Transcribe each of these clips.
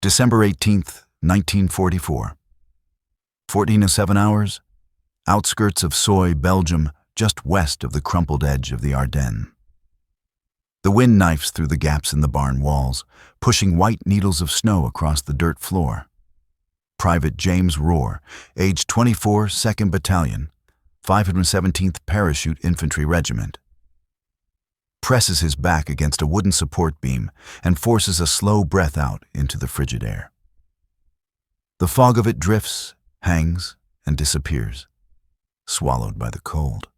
December 18th, 1944. 14:07 hours, outskirts of Soy, Belgium, just west of the crumpled edge of the Ardennes. The wind knifes through the gaps in the barn walls, pushing white needles of snow across the dirt floor. Private James Ror, age 24, 2nd Battalion, 517th Parachute Infantry Regiment, presses his back against a wooden support beam and forces a slow breath out into the frigid air. The fog of it drifts, hangs, and disappears, swallowed by the cold.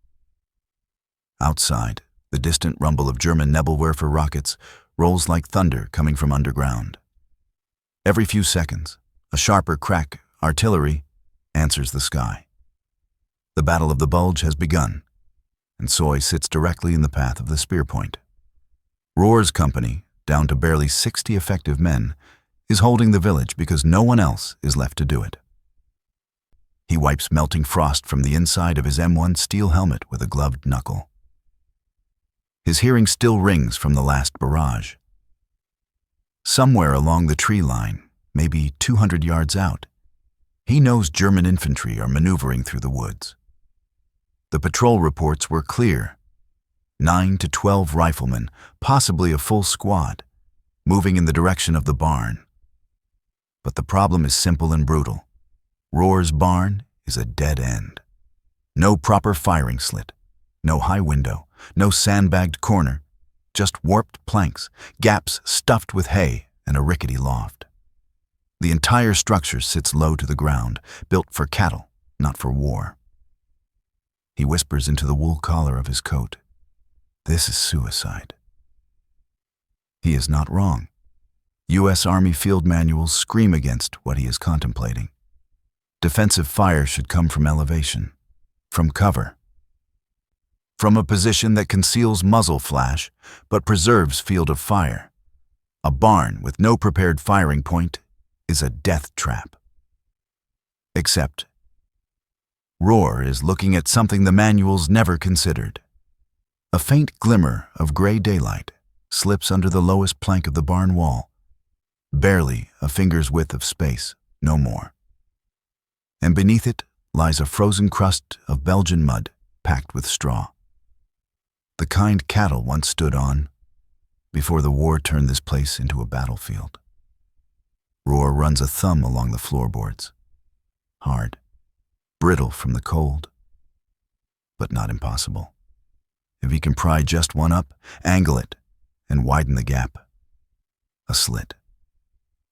Outside, the distant rumble of German Nebelwerfer rockets rolls like thunder coming from underground. Every few seconds, a sharper crack, artillery, answers the sky. The Battle of the Bulge has begun, and Soy sits directly in the path of the spear point. Ror's company, down to barely 60 effective men, is holding the village because no one else is left to do it. He wipes melting frost from the inside of his M1 steel helmet with a gloved knuckle. His hearing still rings from the last barrage. Somewhere along the tree line, maybe 200 yards out, he knows German infantry are maneuvering through the woods. The patrol reports were clear. 9 to 12 riflemen, possibly a full squad, moving in the direction of the barn. But the problem is simple and brutal. Ror's barn is a dead end. No proper firing slit, no high window, no sandbagged corner, just warped planks, gaps stuffed with hay, and a rickety loft. The entire structure sits low to the ground, built for cattle, not for war. He whispers into the wool collar of his coat, "This is suicide." He is not wrong. U.S. Army field manuals scream against what he is contemplating. Defensive fire should come from elevation, from cover, from a position that conceals muzzle flash but preserves field of fire. A barn with no prepared firing point is a death trap. Except Ror is looking at something the manuals never considered. A faint glimmer of gray daylight slips under the lowest plank of the barn wall, barely a finger's width of space, no more. And beneath it lies a frozen crust of Belgian mud packed with straw. The kind cattle once stood on, before the war turned this place into a battlefield. Ror runs a thumb along the floorboards. Hard, brittle from the cold, but not impossible. If he can pry just one up, angle it, and widen the gap. A slit.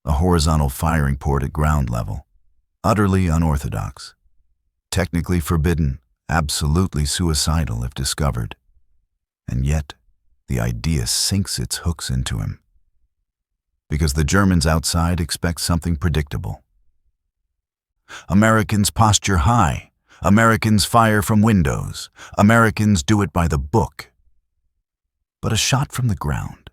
A horizontal firing port at ground level. Utterly unorthodox. Technically forbidden, absolutely suicidal if discovered. And yet, the idea sinks its hooks into him. Because the Germans outside expect something predictable. Americans posture high. Americans fire from windows. Americans do it by the book. But a shot from the ground,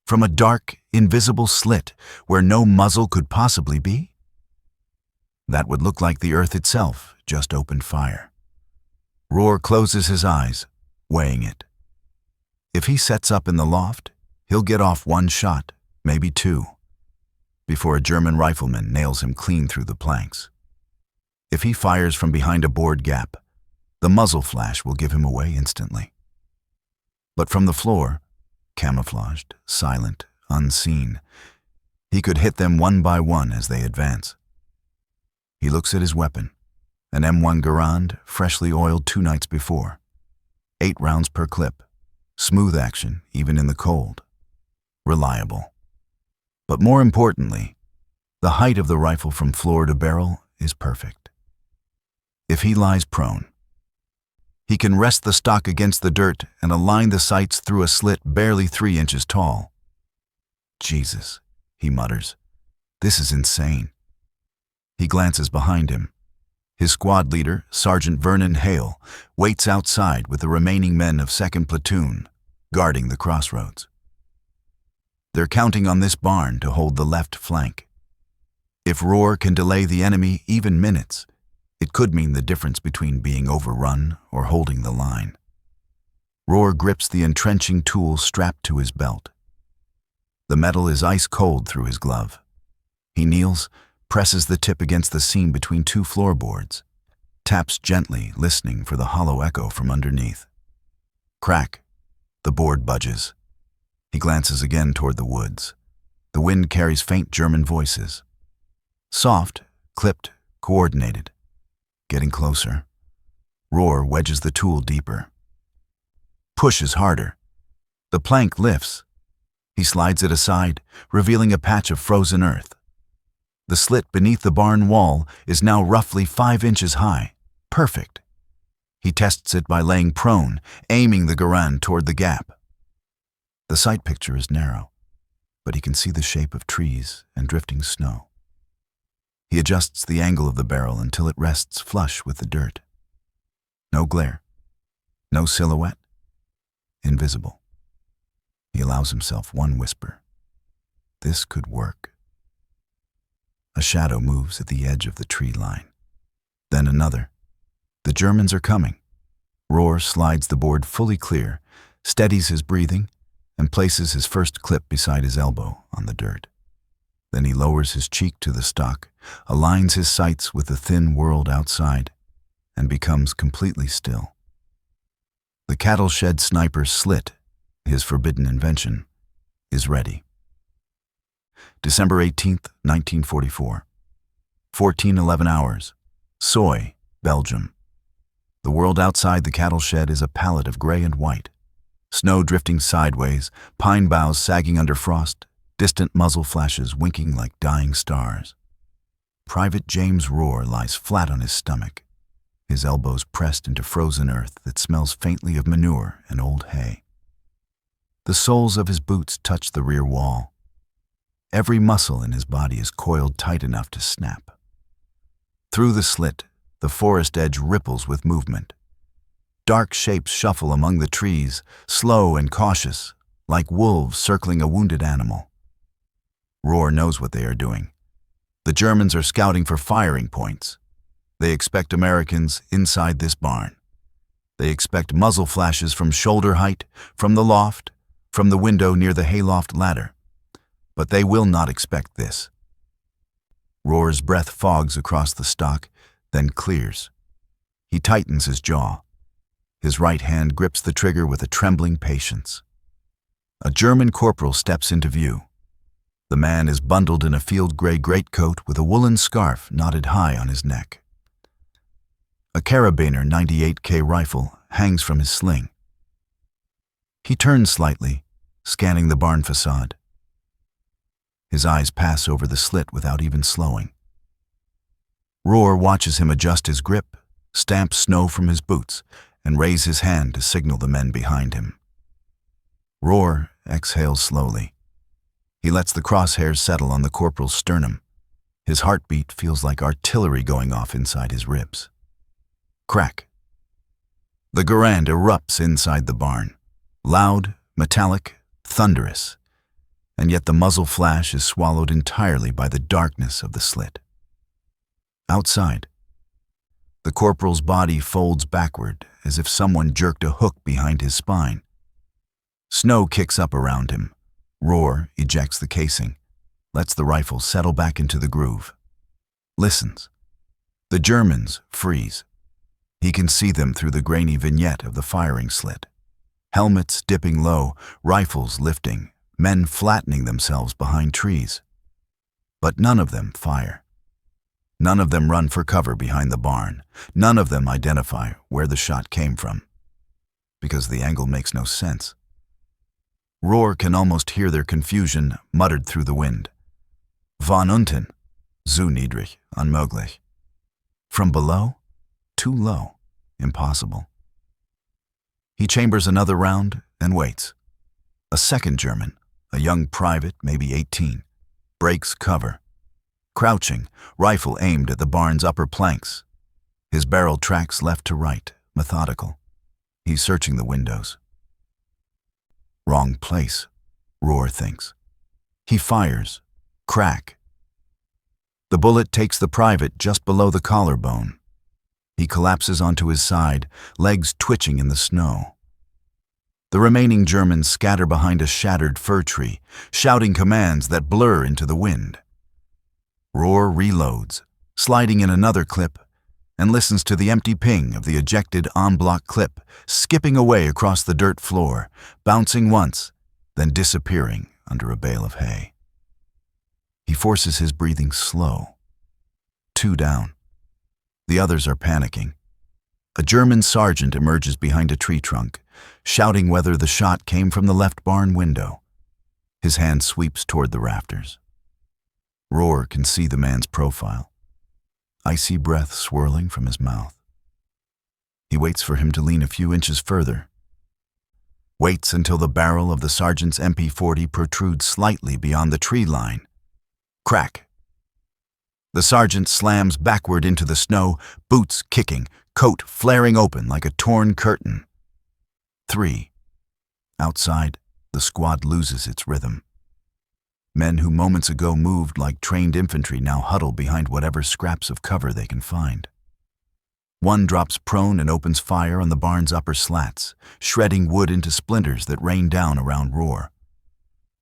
from a dark, invisible slit where no muzzle could possibly be? That would look like the earth itself just opened fire. Ror closes his eyes, weighing it. If he sets up in the loft, he'll get off one shot, maybe two, before a German rifleman nails him clean through the planks. If he fires from behind a board gap, the muzzle flash will give him away instantly. But from the floor, camouflaged, silent, unseen, he could hit them one by one as they advance. He looks at his weapon, an M1 Garand, freshly oiled 2 nights before. 8 rounds per clip, smooth action even in the cold, reliable. But more importantly, the height of the rifle from floor to barrel is perfect. If he lies prone, he can rest the stock against the dirt and align the sights through a slit barely 3 inches tall. Jesus, he mutters, this is insane. He glances behind him. His squad leader, Sergeant Vernon Hale, waits outside with the remaining men of 2nd Platoon, guarding the crossroads. They're counting on this barn to hold the left flank. If Ror can delay the enemy even minutes, it could mean the difference between being overrun or holding the line. Ror grips the entrenching tool strapped to his belt. The metal is ice cold through his glove. He kneels, presses the tip against the seam between two floorboards, taps gently, listening for the hollow echo from underneath. Crack. The board budges. He glances again toward the woods. The wind carries faint German voices. Soft, clipped, coordinated. Getting closer. Ror wedges the tool deeper. Pushes harder. The plank lifts. He slides it aside, revealing a patch of frozen earth. The slit beneath the barn wall is now roughly 5 inches high. Perfect. He tests it by laying prone, aiming the garand toward the gap. The sight picture is narrow, but he can see the shape of trees and drifting snow. He adjusts the angle of the barrel until it rests flush with the dirt. No glare. No silhouette. Invisible. He allows himself one whisper. This could work. A shadow moves at the edge of the tree line. Then another. The Germans are coming. Ror slides the board fully clear, steadies his breathing, and places his first clip beside his elbow on the dirt. Then he lowers his cheek to the stock, aligns his sights with the thin world outside, and becomes completely still. The cattle shed sniper's Slit, his forbidden invention, is ready. December 18th, 1944. 14:11 hours. Soy, Belgium. The world outside the cattle shed is a palette of gray and white. Snow drifting sideways, pine boughs sagging under frost, distant muzzle flashes winking like dying stars. Private James Ror lies flat on his stomach, his elbows pressed into frozen earth that smells faintly of manure and old hay. The soles of his boots touch the rear wall. Every muscle in his body is coiled tight enough to snap. Through the slit, the forest edge ripples with movement. Dark shapes shuffle among the trees, slow and cautious, like wolves circling a wounded animal. Ror knows what they are doing. The Germans are scouting for firing points. They expect Americans inside this barn. They expect muzzle flashes from shoulder height, from the loft, from the window near the hayloft ladder. But they will not expect this. Ror's breath fogs across the stock, then clears. He tightens his jaw. His right hand grips the trigger with a trembling patience. A German corporal steps into view. The man is bundled in a field gray greatcoat with a woolen scarf knotted high on his neck. A Carabiner 98K rifle hangs from his sling. He turns slightly, scanning the barn facade. His eyes pass over the slit without even slowing. Ror watches him adjust his grip, stamp snow from his boots, and raise his hand to signal the men behind him. Ror exhales slowly. He lets the crosshairs settle on the corporal's sternum. His heartbeat feels like artillery going off inside his ribs. Crack. The garand erupts inside the barn. Loud, metallic, thunderous. And yet the muzzle flash is swallowed entirely by the darkness of the slit. Outside, the corporal's body folds backward as if someone jerked a hook behind his spine. Snow kicks up around him. Ror ejects the casing, lets the rifle settle back into the groove. Listens. The Germans freeze. He can see them through the grainy vignette of the firing slit. Helmets dipping low, rifles lifting, men flattening themselves behind trees. But none of them fire. None of them run for cover behind the barn. None of them identify where the shot came from, because the angle makes no sense. Ror can almost hear their confusion muttered through the wind. Von unten, zu niedrig, unmöglich. From below, too low, impossible. He chambers another round and waits. A second German, a young private, maybe 18, breaks cover. Crouching, rifle aimed at the barn's upper planks. His barrel tracks left to right, methodical. He's searching the windows. Wrong place, Ror thinks. He fires. Crack. The bullet takes the private just below the collarbone. He collapses onto his side, legs twitching in the snow. The remaining Germans scatter behind a shattered fir tree, shouting commands that blur into the wind. Ror reloads, sliding in another clip, and listens to the empty ping of the ejected en-bloc clip, skipping away across the dirt floor, bouncing once, then disappearing under a bale of hay. He forces his breathing slow. 2 down. The others are panicking. A German sergeant emerges behind a tree trunk, shouting whether the shot came from the left barn window. His hand sweeps toward the rafters. Ror can see the man's profile, icy breath swirling from his mouth. He waits for him to lean a few inches further. Waits until the barrel of the sergeant's MP40 protrudes slightly beyond the tree line. Crack. The sergeant slams backward into the snow, boots kicking, coat flaring open like a torn curtain. 3. Outside, the squad loses its rhythm. Men who moments ago moved like trained infantry now huddle behind whatever scraps of cover they can find. One drops prone and opens fire on the barn's upper slats, shredding wood into splinters that rain down around Ror.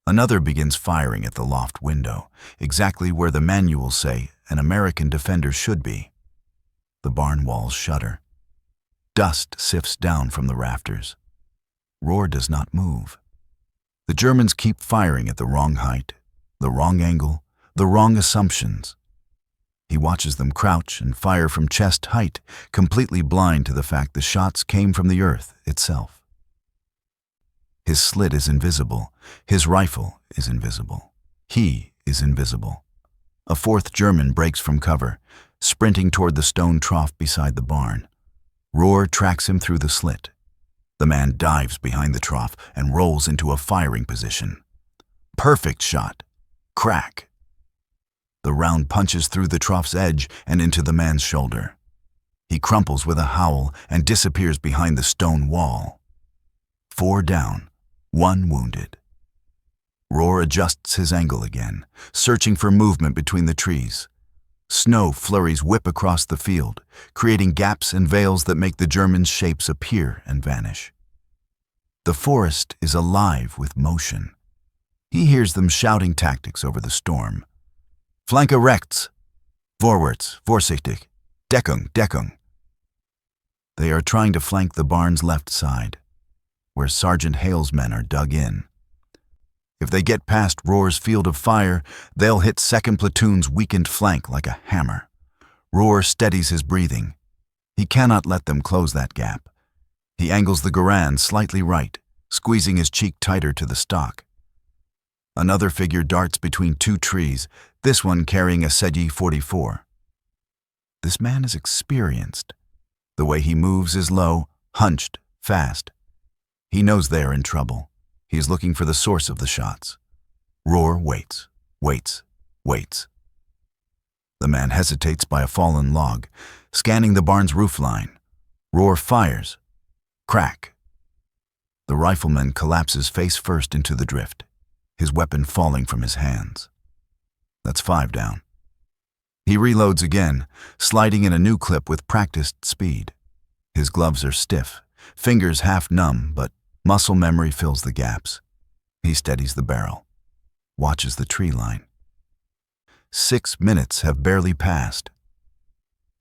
Another begins firing at the loft window, exactly where the manuals say an American defender should be. The barn walls shudder. Dust sifts down from the rafters. Ror does not move. The Germans keep firing at the wrong height, the wrong angle, the wrong assumptions. He watches them crouch and fire from chest height, completely blind to the fact the shots came from the earth itself. His slit is invisible. His rifle is invisible. He is invisible. A 4th German breaks from cover, sprinting toward the stone trough beside the barn. Ror tracks him through the slit. The man dives behind the trough and rolls into a firing position. Perfect shot. Crack. The round punches through the trough's edge and into the man's shoulder. He crumples with a howl and disappears behind the stone wall. 4 down, 1 wounded. Ror adjusts his angle again, searching for movement between the trees. Snow flurries whip across the field, creating gaps and veils that make the Germans' shapes appear and vanish. The forest is alive with motion. He hears them shouting tactics over the storm. Flanke rechts, vorwärts, vorsichtig, Deckung, Deckung. They are trying to flank the barn's left side, where Sergeant Hale's men are dug in. If they get past Ror's field of fire, they'll hit 2nd Platoon's weakened flank like a hammer. Ror steadies his breathing. He cannot let them close that gap. He angles the Garand slightly right, squeezing his cheek tighter to the stock. Another figure darts between 2 trees, this one carrying a Segi 44. This man is experienced. The way he moves is low, hunched, fast. He knows they are in trouble. He is looking for the source of the shots. Ror waits, waits, waits. The man hesitates by a fallen log, scanning the barn's roofline. Ror fires. Crack. The rifleman collapses face first into the drift, his weapon falling from his hands. That's 5 down. He reloads again, sliding in a new clip with practiced speed. His gloves are stiff, fingers half numb, but muscle memory fills the gaps. He steadies the barrel, watches the tree line. 6 minutes have barely passed.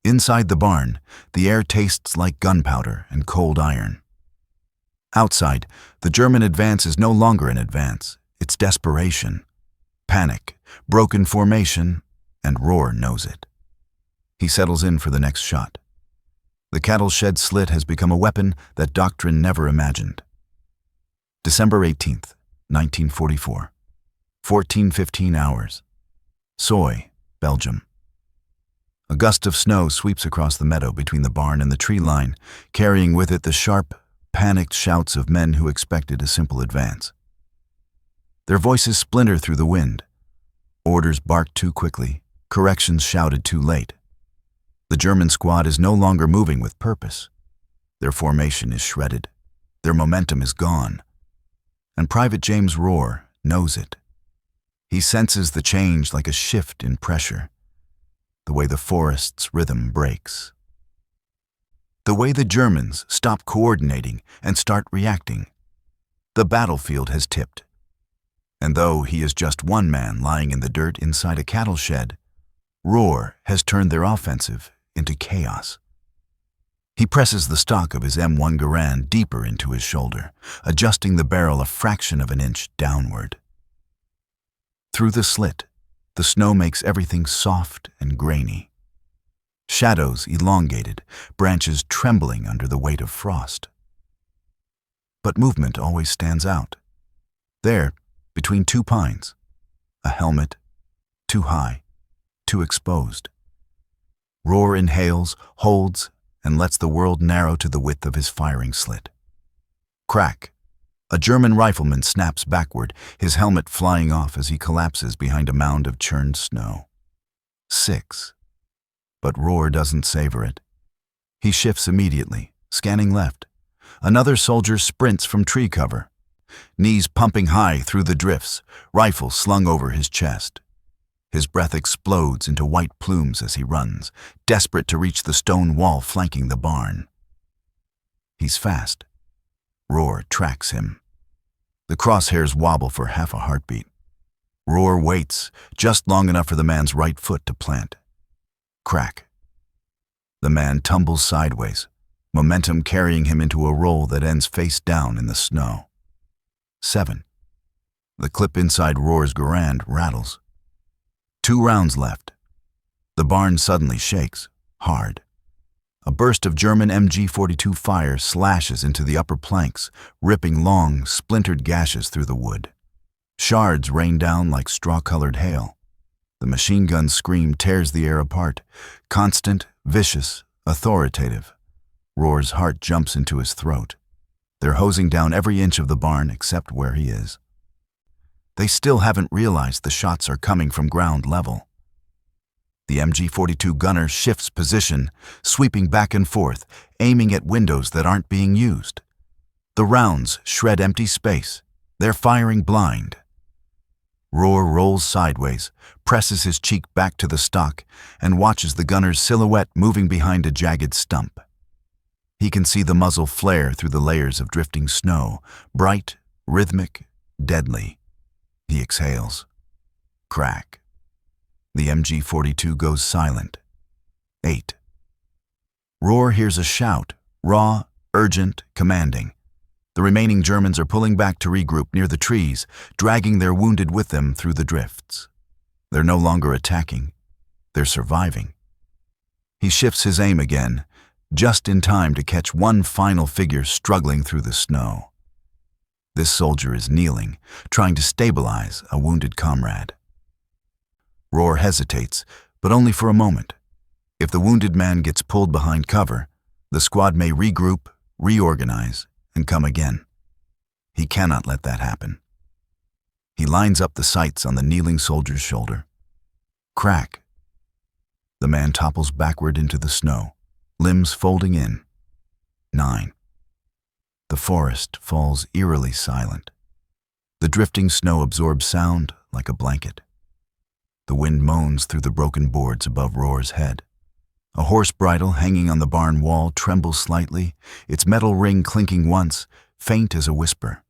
Inside the barn, the air tastes like gunpowder and cold iron. Outside, the German advance is no longer an advance. It's desperation, panic, broken formation, and Ror knows it. He settles in for the next shot. The cattle shed slit has become a weapon that doctrine never imagined. December 18th, 1944. 14:15 hours. Soy, Belgium. A gust of snow sweeps across the meadow between the barn and the tree line, carrying with it the sharp, panicked shouts of men who expected a simple advance. Their voices splinter through the wind. Orders barked too quickly, corrections shouted too late. The German squad is no longer moving with purpose. Their formation is shredded. Their momentum is gone. And Private James Ror knows it. He senses the change like a shift in pressure, the way the forest's rhythm breaks. The way the Germans stop coordinating and start reacting. The battlefield has tipped. And though he is just one man lying in the dirt inside a cattle shed, Ror has turned their offensive into chaos. He presses the stock of his M1 Garand deeper into his shoulder, adjusting the barrel a fraction of an inch downward. Through the slit, the snow makes everything soft and grainy. Shadows elongated, branches trembling under the weight of frost. But movement always stands out. There, between two pines, a helmet, too high, too exposed. Ror inhales, holds, and lets the world narrow to the width of his firing slit. Crack! A German rifleman snaps backward, his helmet flying off as he collapses behind a mound of churned snow. 6. But Ror doesn't savor it. He shifts immediately, scanning left. Another soldier sprints from tree cover, knees pumping high through the drifts, rifle slung over his chest. His breath explodes into white plumes as he runs, desperate to reach the stone wall flanking the barn. He's fast. Ror tracks him. The crosshairs wobble for half a heartbeat. Ror waits, just long enough for the man's right foot to plant. Crack. The man tumbles sideways, momentum carrying him into a roll that ends face down in the snow. 7. The clip inside Ror's Garand rattles. 2 rounds left. The barn suddenly shakes, hard. A burst of German MG-42 fire slashes into the upper planks, ripping long, splintered gashes through the wood. Shards rain down like straw-colored hail. The machine gun's scream tears the air apart, constant, vicious, authoritative. Ror's heart jumps into his throat. They're hosing down every inch of the barn except where he is. They still haven't realized the shots are coming from ground level. The MG-42 gunner shifts position, sweeping back and forth, aiming at windows that aren't being used. The rounds shred empty space. They're firing blind. Ror rolls sideways, presses his cheek back to the stock, and watches the gunner's silhouette moving behind a jagged stump. He can see the muzzle flare through the layers of drifting snow, bright, rhythmic, deadly. He exhales. Crack. The MG-42 goes silent. 8. Ror hears a shout, raw, urgent, commanding. The remaining Germans are pulling back to regroup near the trees, dragging their wounded with them through the drifts. They're no longer attacking. They're surviving. He shifts his aim again, just in time to catch one final figure struggling through the snow. This soldier is kneeling, trying to stabilize a wounded comrade. Ror hesitates, but only for a moment. If the wounded man gets pulled behind cover, the squad may regroup, reorganize, and come again. He cannot let that happen. He lines up the sights on the kneeling soldier's shoulder. Crack. The man topples backward into the snow, limbs folding in. 9. The forest falls eerily silent. The drifting snow absorbs sound like a blanket. The wind moans through the broken boards above Ror's head. A horse bridle hanging on the barn wall trembles slightly, its metal ring clinking once, faint as a whisper.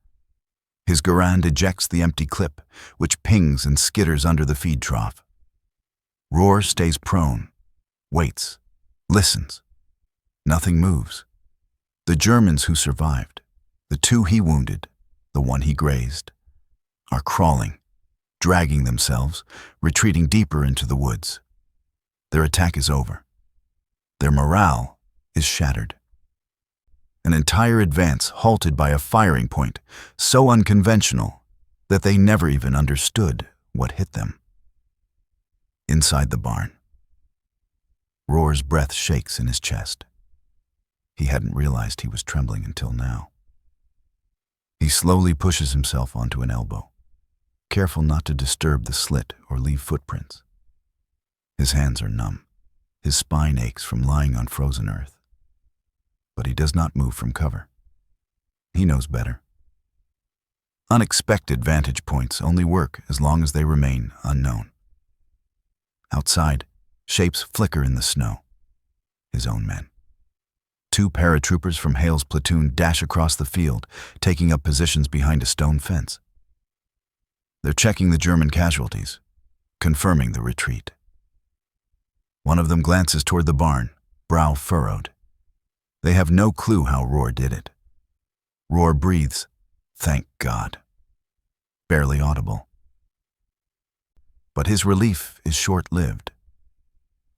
His Garand ejects the empty clip, which pings and skitters under the feed trough. Ror stays prone, waits, listens. Nothing moves. The Germans who survived, the 2 he wounded, the 1 he grazed, are crawling, dragging themselves, retreating deeper into the woods. Their attack is over. Their morale is shattered. An entire advance halted by a firing point so unconventional that they never even understood what hit them. Inside the barn, Ror's breath shakes in his chest. He hadn't realized he was trembling until now. He slowly pushes himself onto an elbow, careful not to disturb the slit or leave footprints. His hands are numb. His spine aches from lying on frozen earth. But he does not move from cover. He knows better. Unexpected vantage points only work as long as they remain unknown. Outside, shapes flicker in the snow. His own men. 2 paratroopers from Hale's platoon dash across the field, taking up positions behind a stone fence. They're checking the German casualties, confirming the retreat. One of them glances toward the barn, brow furrowed. They have no clue how Ror did it. Ror breathes, "Thank God." Barely audible. But his relief is short-lived,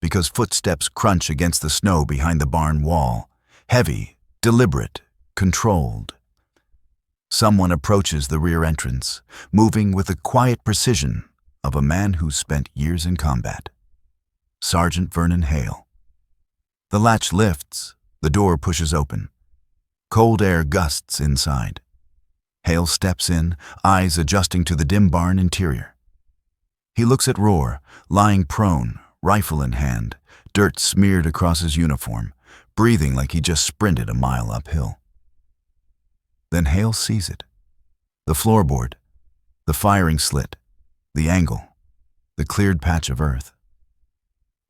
because footsteps crunch against the snow behind the barn wall, heavy, deliberate, controlled. Someone approaches the rear entrance, moving with the quiet precision of a man who's spent years in combat. Sergeant Vernon Hale. The latch lifts, the door pushes open. Cold air gusts inside. Hale steps in, eyes adjusting to the dim barn interior. He looks at Ror, lying prone, rifle in hand, dirt smeared across his uniform, breathing like he just sprinted a mile uphill. Then Hale sees it. The floorboard, the firing slit, the angle, the cleared patch of earth.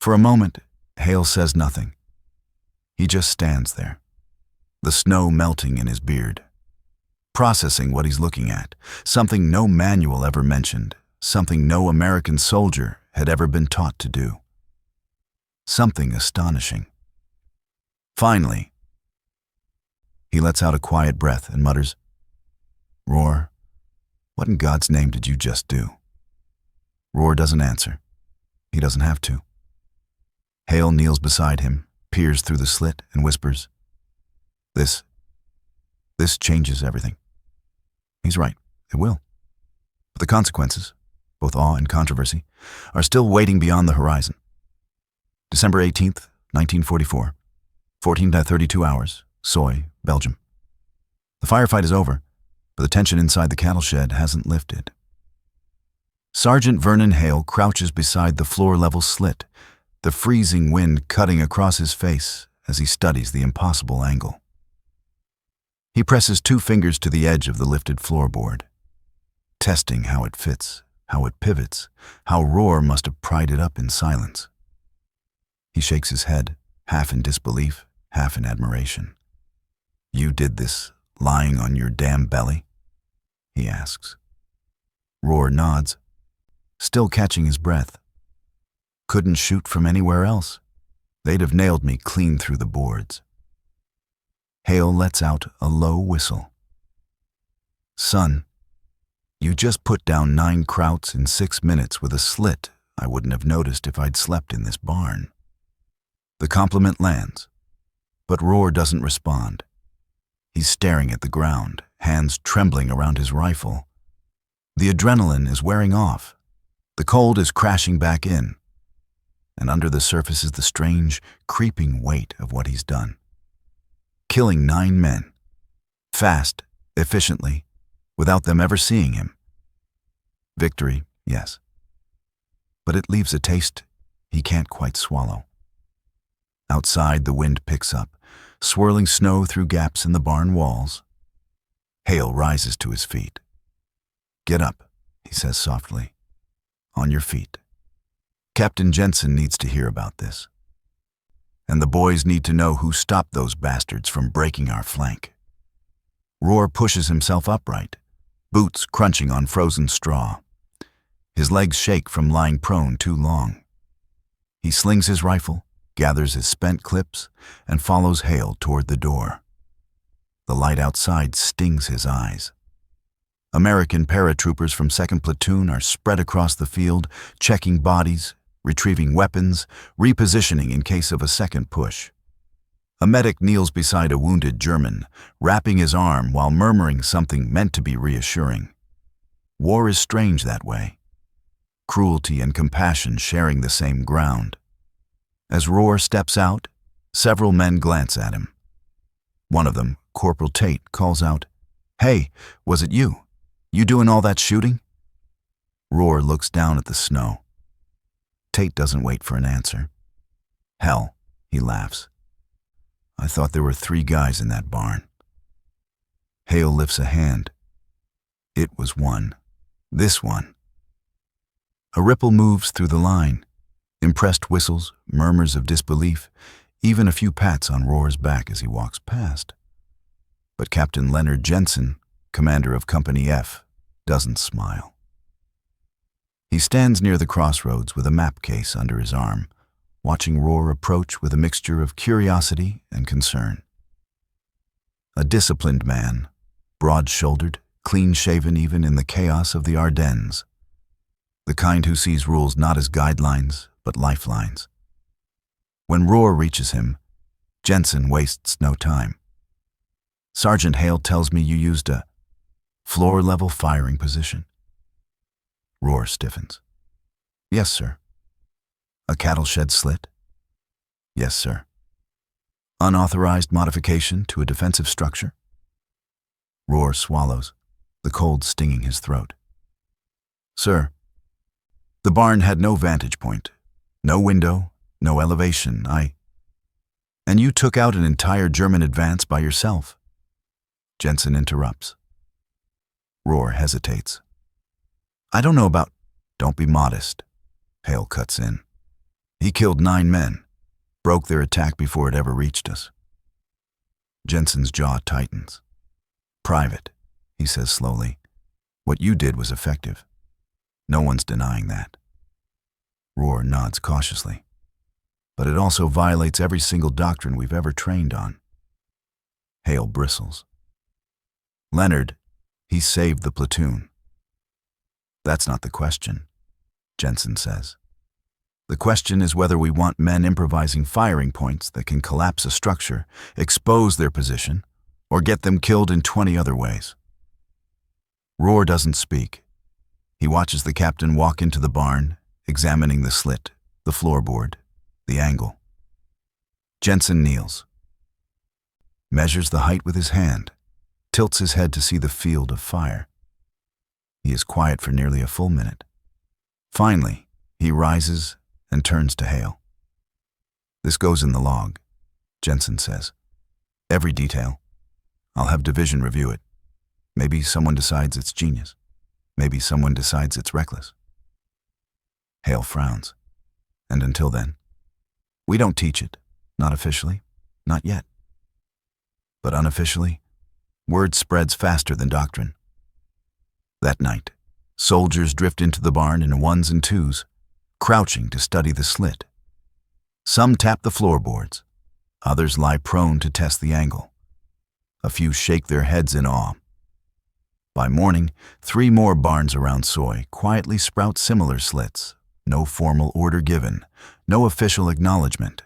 For a moment, Hale says nothing. He just stands there, the snow melting in his beard, processing what he's looking at, something no manual ever mentioned, something no American soldier had ever been taught to do. Something astonishing. Finally, he lets out a quiet breath and mutters, "Ror, what in God's name did you just do?" Ror doesn't answer. He doesn't have to. Hale kneels beside him, peers through the slit, and whispers, This changes everything." He's right, it will. But the consequences, both awe and controversy, are still waiting beyond the horizon. December 18th, 1944, 14 to 32 hours, Soy, Belgium. The firefight is over, but the tension inside the cattle shed hasn't lifted. Sergeant Vernon Hale crouches beside the floor-level slit, the freezing wind cutting across his face as he studies the impossible angle. He presses 2 fingers to the edge of the lifted floorboard, testing how it fits, how it pivots, how Ror must have pried it up in silence. He shakes his head, half in disbelief, half in admiration. "You did this lying on your damn belly?" he asks. Ror nods, still catching his breath. "Couldn't shoot from anywhere else. They'd have nailed me clean through the boards." Hale lets out a low whistle. "Son, you just put down 9 krauts in 6 minutes with a slit I wouldn't have noticed if I'd slept in this barn." The compliment lands, but Ror doesn't respond. He's staring at the ground, hands trembling around his rifle. The adrenaline is wearing off. The cold is crashing back in. And under the surface is the strange, creeping weight of what he's done. Killing 9 men. Fast, efficiently, without them ever seeing him. Victory, yes. But it leaves a taste he can't quite swallow. Outside, the wind picks up, swirling snow through gaps in the barn walls. Hale rises to his feet. "Get up," he says softly. "On your feet. Captain Jensen needs to hear about this. And the boys need to know who stopped those bastards from breaking our flank." Ror pushes himself upright, boots crunching on frozen straw. His legs shake from lying prone too long. He slings his rifle, gathers his spent clips, and follows Hale toward the door. The light outside stings his eyes. American paratroopers from 2nd Platoon are spread across the field, checking bodies, retrieving weapons, repositioning in case of a second push. A medic kneels beside a wounded German, wrapping his arm while murmuring something meant to be reassuring. War is strange that way. Cruelty and compassion sharing the same ground. As Ror steps out, several men glance at him. One of them, Corporal Tate, calls out, "Hey, was it you? You doing all that shooting?" Ror looks down at the snow. Tate doesn't wait for an answer. "Hell," he laughs. "I thought there were 3 guys in that barn." Hale lifts a hand. It was one. This one. A ripple moves through the line. Impressed whistles, murmurs of disbelief, even a few pats on Ror's back as he walks past. But Captain Leonard Jensen, commander of Company F, doesn't smile. He stands near the crossroads with a map case under his arm, watching Ror approach with a mixture of curiosity and concern. A disciplined man, broad-shouldered, clean-shaven even in the chaos of the Ardennes. The kind who sees rules not as guidelines, but lifelines. When Ror reaches him, Jensen wastes no time. "Sergeant Hale tells me you used a floor-level firing position." Ror stiffens. "Yes, sir." "A cattle shed slit?" "Yes, sir." "Unauthorized modification to a defensive structure?" Ror swallows, the cold stinging his throat. "Sir, the barn had no vantage point, no window, no elevation. And you took out an entire German advance by yourself." Jensen interrupts. Ror hesitates. "I don't know about—" "Don't be modest," Hale cuts in. "He killed 9 men, broke their attack before it ever reached us." Jensen's jaw tightens. "Private," he says slowly, "what you did was effective. No one's denying that." Ror nods cautiously. "But it also violates every single doctrine we've ever trained on." Hale bristles. "Leonard, he saved the platoon." "That's not the question," Jensen says. "The question is whether we want men improvising firing points that can collapse a structure, expose their position, or get them killed in 20 other ways." Ror doesn't speak. He watches the captain walk into the barn, examining the slit, the floorboard, the angle. Jensen kneels, measures the height with his hand, tilts his head to see the field of fire. He is quiet for nearly a full minute. Finally, he rises and turns to Hale. "This goes in the log," Jensen says. "Every detail. I'll have division review it. Maybe someone decides it's genius. Maybe someone decides it's reckless." Hale frowns. "And until then, we don't teach it. Not officially. Not yet. But unofficially, word spreads faster than doctrine." That night, soldiers drift into the barn in 1s and 2s, crouching to study the slit. Some tap the floorboards. Others lie prone to test the angle. A few shake their heads in awe. By morning, 3 more barns around Soy quietly sprout similar slits. No formal order given, no official acknowledgement.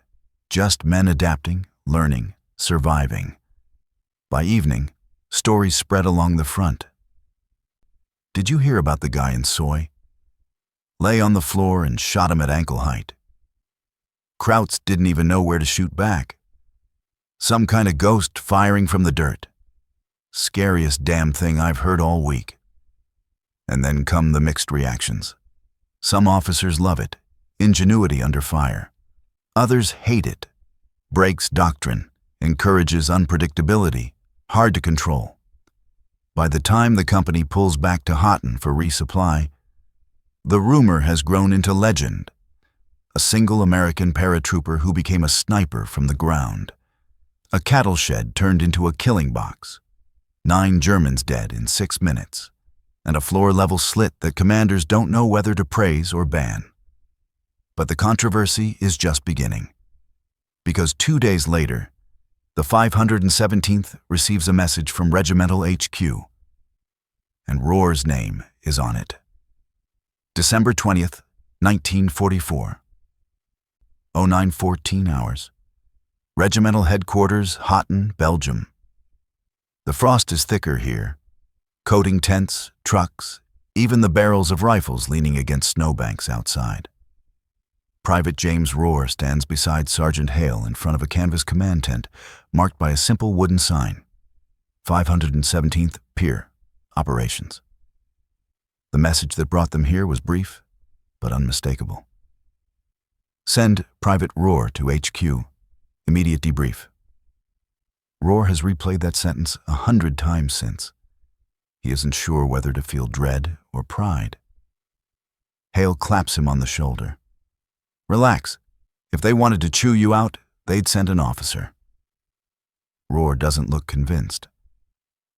Just men adapting, learning, surviving. By evening, stories spread along the front. "Did you hear about the guy in Soy? Lay on the floor and shot him at ankle height. Krauts didn't even know where to shoot back. Some kind of ghost firing from the dirt. Scariest damn thing I've heard all week." And then come the mixed reactions. Some officers love it, ingenuity under fire. Others hate it. Breaks doctrine, encourages unpredictability, hard to control. By the time the company pulls back to Houghton for resupply, the rumor has grown into legend. A single American paratrooper who became a sniper from the ground. A cattle shed turned into a killing box. 9 Germans dead in 6 minutes. And a floor-level slit that commanders don't know whether to praise or ban. But the controversy is just beginning. Because 2 days later, the 517th receives a message from Regimental HQ, and Ror's name is on it. December 20th, 1944. 09:14 hours. Regimental Headquarters, Houghton, Belgium. The frost is thicker here. Coating tents, trucks, even the barrels of rifles leaning against snowbanks outside. Private James Ror stands beside Sergeant Hale in front of a canvas command tent marked by a simple wooden sign. 517th Pier, Operations. The message that brought them here was brief, but unmistakable. "Send Private Ror to HQ. Immediate debrief." Ror has replayed that sentence 100 times since. He isn't sure whether to feel dread or pride. Hale claps him on the shoulder. "Relax. If they wanted to chew you out, they'd send an officer." Ror doesn't look convinced.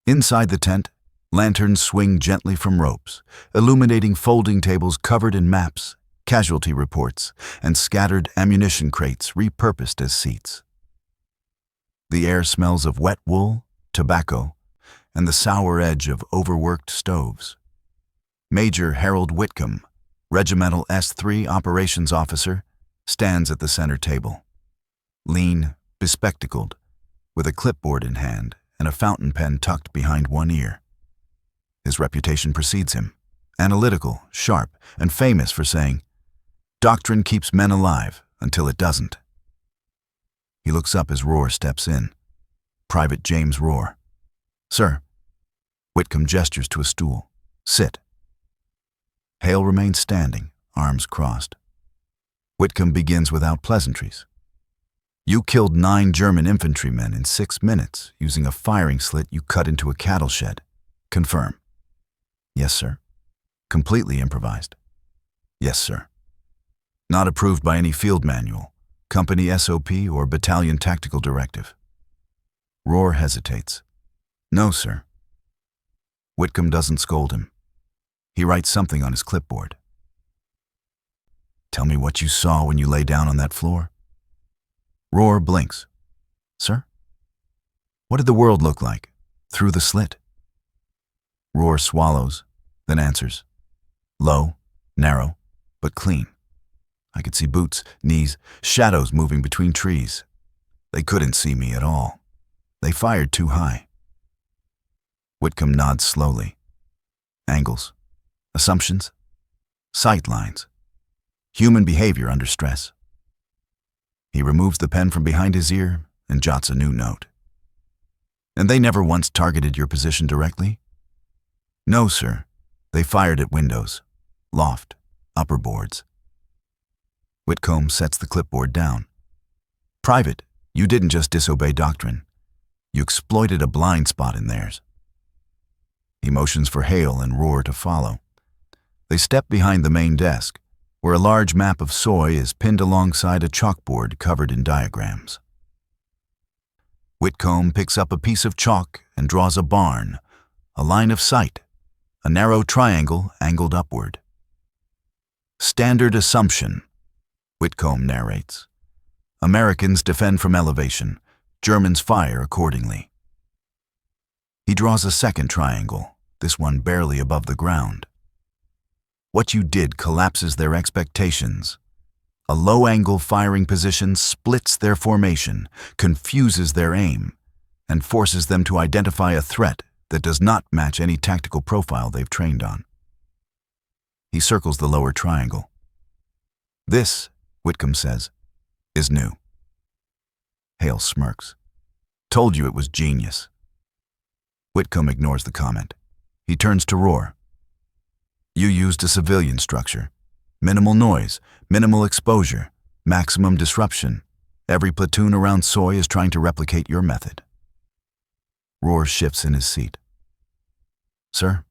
Inside the tent, lanterns swing gently from ropes, illuminating folding tables covered in maps, casualty reports, and scattered ammunition crates repurposed as seats. The air smells of wet wool, tobacco, and the sour edge of overworked stoves. Major Harold Whitcomb, Regimental S3 Operations Officer, stands at the center table. Lean, bespectacled, with a clipboard in hand and a fountain pen tucked behind one ear. His reputation precedes him, analytical, sharp, and famous for saying, "Doctrine keeps men alive until it doesn't." He looks up as Ror steps in. Private James Ror. "Sir." Whitcomb gestures to a stool. "Sit." Hale remains standing, arms crossed. Whitcomb begins without pleasantries. "You killed 9 German infantrymen in 6 minutes using a firing slit you cut into a cattle shed. Confirm." "Yes, sir." "Completely improvised." "Yes, sir." "Not approved by any field manual, company SOP, or battalion tactical directive." Ror hesitates. "No, sir." Whitcomb doesn't scold him. He writes something on his clipboard. "Tell me what you saw when you lay down on that floor." Ror blinks. "Sir?" "What did the world look like, through the slit?" Ror swallows, then answers. "Low, narrow, but clean. I could see boots, knees, shadows moving between trees. They couldn't see me at all. They fired too high." Whitcomb nods slowly. "Angles, assumptions, sight lines, human behavior under stress." He removes the pen from behind his ear and jots a new note. "And they never once targeted your position directly?" "No, sir. They fired at windows, loft, upper boards." Whitcomb sets the clipboard down. "Private, you didn't just disobey doctrine. You exploited a blind spot in theirs." He motions for Hale and Ror to follow. They step behind the main desk, where a large map of Soy is pinned alongside a chalkboard covered in diagrams. Whitcomb picks up a piece of chalk and draws a barn, a line of sight, a narrow triangle angled upward. "Standard assumption," Whitcomb narrates. "Americans defend from elevation. Germans fire accordingly." He draws a second triangle, this one barely above the ground. "What you did collapses their expectations. A low-angle firing position splits their formation, confuses their aim, and forces them to identify a threat that does not match any tactical profile they've trained on." He circles the lower triangle. "This," Whitcomb says, "is new." Hale smirks. "Told you it was genius." Whitcomb ignores the comment. He turns to Ror. "You used a civilian structure. Minimal noise, minimal exposure, maximum disruption. Every platoon around Soy is trying to replicate your method." Ror shifts in his seat. "Sir,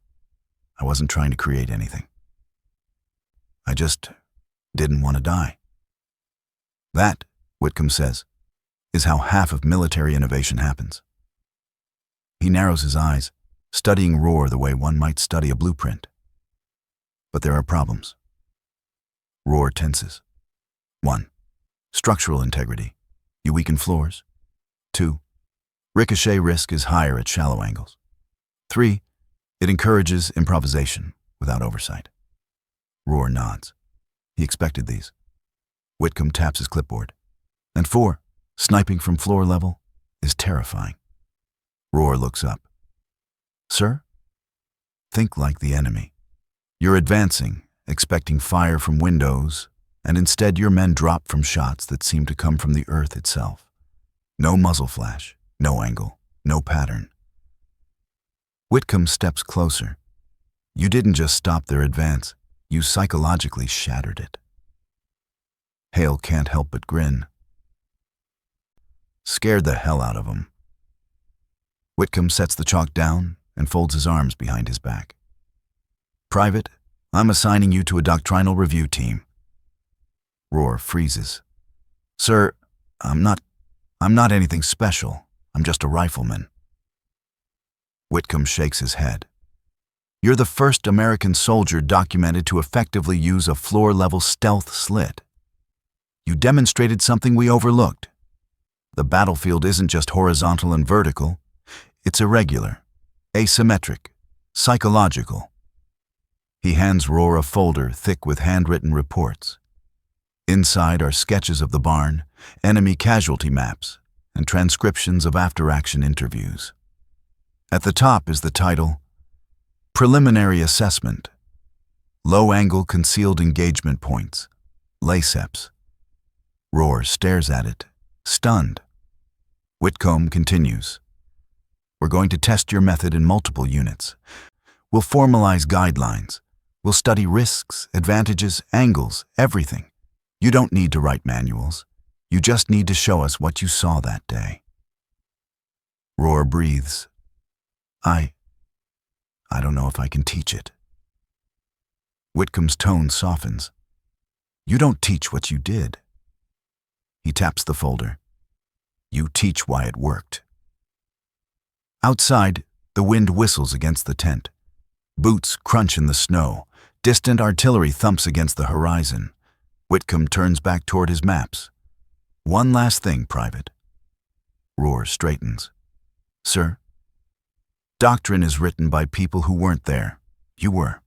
I wasn't trying to create anything. I just didn't want to die." "That," Whitcomb says, "is how half of military innovation happens." He narrows his eyes, studying Ror the way one might study a blueprint. But there are problems. Ror tenses. 1. Structural integrity. You weaken floors. 2. Ricochet risk is higher at shallow angles. 3. It encourages improvisation without oversight. Ror nods. He expected these. Whitcomb taps his clipboard. And 4. Sniping from floor level is terrifying. Ror looks up. "Sir? Think like the enemy. You're advancing, expecting fire from windows, and instead your men drop from shots that seem to come from the earth itself. No muzzle flash, no angle, no pattern." Whitcomb steps closer. "You didn't just stop their advance, you psychologically shattered it." Hale can't help but grin. "Scared the hell out of them." Whitcomb sets the chalk down and folds his arms behind his back. "Private, I'm assigning you to a doctrinal review team." Ror freezes. "Sir, I'm not anything special. I'm just a rifleman." Whitcomb shakes his head. You're the first American soldier documented to effectively use a floor-level stealth slit. You demonstrated something we overlooked. The battlefield isn't just horizontal and vertical. It's irregular, asymmetric, psychological. He hands Ror a folder thick with handwritten reports. Inside are sketches of the barn, enemy casualty maps, and transcriptions of after-action interviews. At the top is the title, Preliminary Assessment, Low-Angle Concealed Engagement Points, LACEPs. Ror stares at it, stunned. Whitcomb continues. We're going to test your method in multiple units. We'll formalize guidelines. We'll study risks, advantages, angles, everything. You don't need to write manuals. You just need to show us what you saw that day. Ror breathes. I don't know if I can teach it. Whitcomb's tone softens. You don't teach what you did. He taps the folder. You teach why it worked. Outside, the wind whistles against the tent. Boots crunch in the snow. Distant artillery thumps against the horizon. Whitcomb turns back toward his maps. One last thing, Private. Ror straightens. Sir? Doctrine is written by people who weren't there. You were.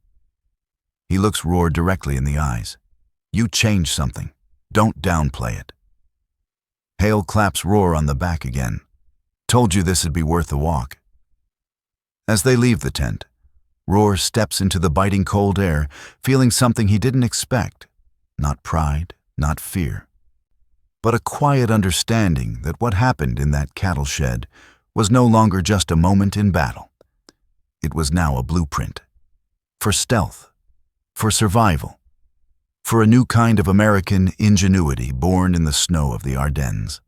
He looks Ror directly in the eyes. You changed something. Don't downplay it. Hale claps Ror on the back again. Told you this'd be worth the walk. As they leave the tent, Ror steps into the biting cold air, feeling something he didn't expect. Not pride, not fear, but a quiet understanding that what happened in that cattle shed was no longer just a moment in battle. It was now a blueprint. For stealth, for survival, for a new kind of American ingenuity born in the snow of the Ardennes.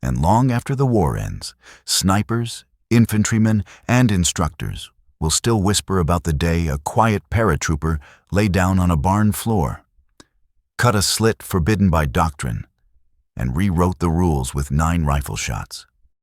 And long after the war ends, snipers, infantrymen, and instructors will still whisper about the day a quiet paratrooper lay down on a barn floor, cut a slit forbidden by doctrine, and rewrote the rules with 9 rifle shots.